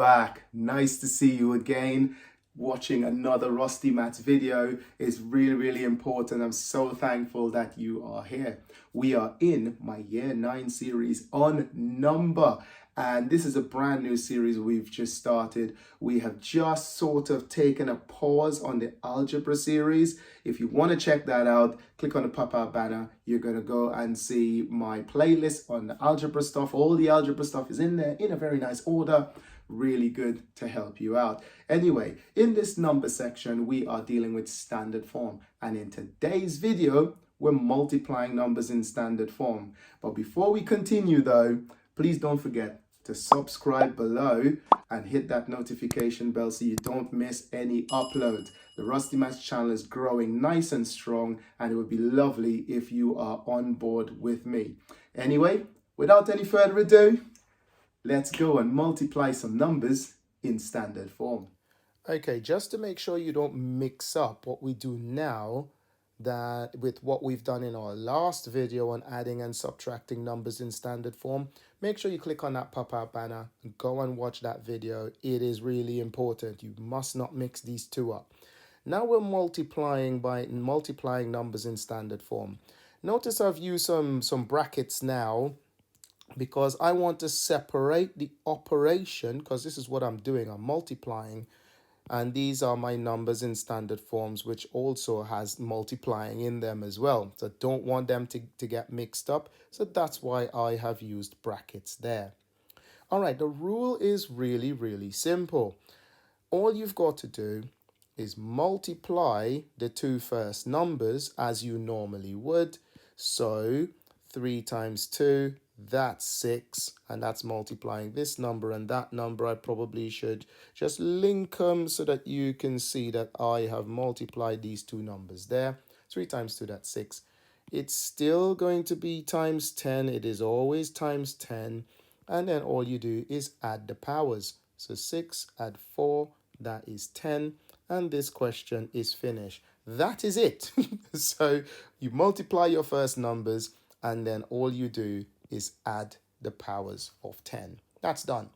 back. Nice to see you again. Watching another RostyMaths video is really important. I'm so thankful that you are here. We are in my Year 9 series on number. And this is a brand new series we've just started. We have just sort of taken a pause on the algebra series. If you want to check that out, click on the pop-out banner. You're going to go and see my playlist on the algebra stuff. All the algebra stuff is in there in a very nice order. Really good to help you out. Anyway, in this number section, we are dealing with standard form. And in today's video, we're multiplying numbers in standard form. But before we continue though, please don't forget to subscribe below and hit that notification bell so you don't miss any uploads. The RostyMaths channel is growing nice and strong, and it would be lovely if you are on board with me. Anyway, without any further ado, let's go and multiply some numbers in standard form. Okay, just to make sure you don't mix up what we do now that with what we've done in our last video on adding and subtracting numbers in standard form, make sure you click on that pop-out banner and go and watch that video. It is really important. You must not mix these two up. Now we're multiplying numbers in standard form. Notice I've used some brackets now because I want to separate the operation, because this is what I'm doing. I'm multiplying, and these are my numbers in standard forms, which also has multiplying in them as well. So don't want them to get mixed up. So that's why I have used brackets there. All right, the rule is really simple. All you've got to do is multiply the two first numbers as you normally would. So 3 times 2, that's 6, and that's multiplying this number and that number. I probably should just link them so that you can see that I have multiplied these two numbers there. 3 times 2, that's 6. It's still going to be times 10. It is always times 10. And then all you do is add the powers. So 6 add 4, that is 10. And this question is finished. That is it. So you multiply your first numbers, and then all you do is add the powers of 10. That's done.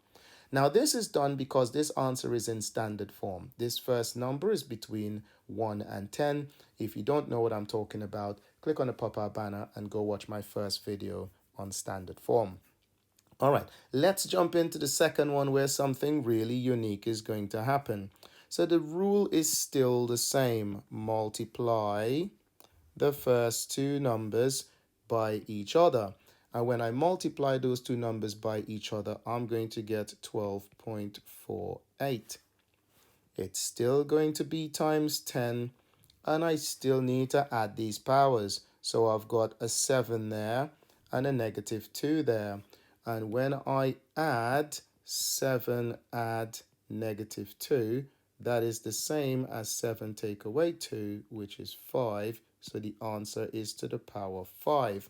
Now this is done because this answer is in standard form. This first number is between 1 and 10. If you don't know what I'm talking about, click on the pop-out banner and go watch my first video on standard form. All right, let's jump into the second one where something really unique is going to happen. So the rule is still the same. Multiply the first two numbers by each other. And when I multiply those two numbers by each other, I'm going to get 12.48. It's still going to be times 10, and I still need to add these powers. So I've got a 7 there and a negative 2 there. And when I add 7 add negative 2, that is the same as 7 take away 2, which is 5. So the answer is to the power 5.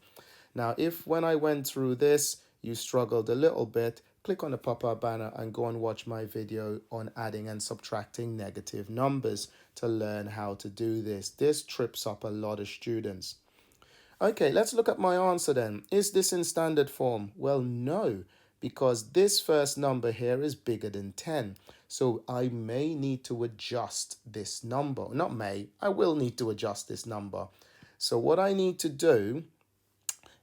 Now, if when I went through this, you struggled a little bit, click on the pop-up banner and go and watch my video on adding and subtracting negative numbers to learn how to do this. This trips up a lot of students. Okay, let's look at my answer then. Is this in standard form? Well, no, because this first number here is bigger than 10. So I may need to adjust this number. Not may, I will need to adjust this number. So what I need to do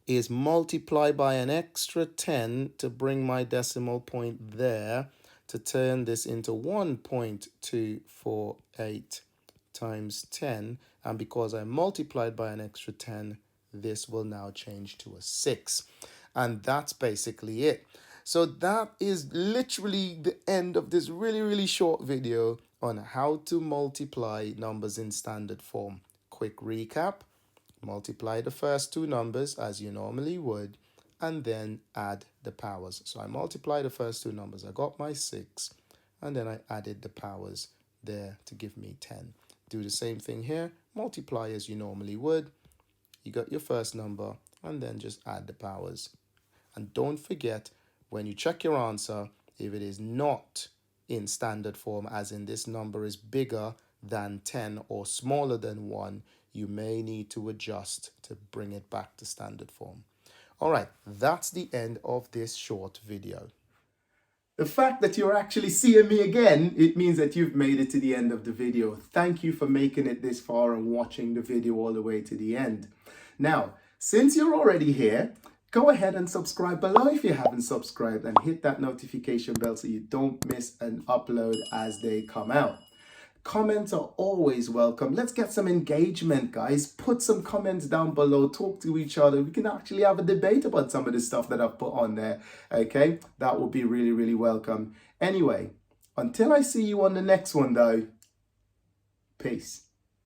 is multiply by an extra 10 to bring my decimal point there to turn this into 1.248 times 10. And because I multiplied by an extra 10, this will now change to a 6. And that's basically it. So that is literally the end of this really short video on how to multiply numbers in standard form. Quick recap. Multiply the first two numbers as you normally would, and then add the powers. So I multiply the first two numbers. I got my 6, and then I added the powers there to give me 10. Do the same thing here. Multiply as you normally would. You got your first number, and then just add the powers. And don't forget, when you check your answer, if it is not in standard form, as in this number is bigger than 10 or smaller than 1, you may need to adjust to bring it back to standard form. All right, that's the end of this short video. The fact that you're actually seeing me again, it means that you've made it to the end of the video. Thank you for making it this far and watching the video all the way to the end. Now, since you're already here, go ahead and subscribe below if you haven't subscribed, and hit that notification bell so you don't miss an upload as they come out. Comments are always welcome. Let's get some engagement, guys. Put some comments down below. Talk to each other. We can actually have a debate about some of the stuff that I've put on there. Okay? That would be really, really welcome. Anyway, until I see you on the next one, though, peace.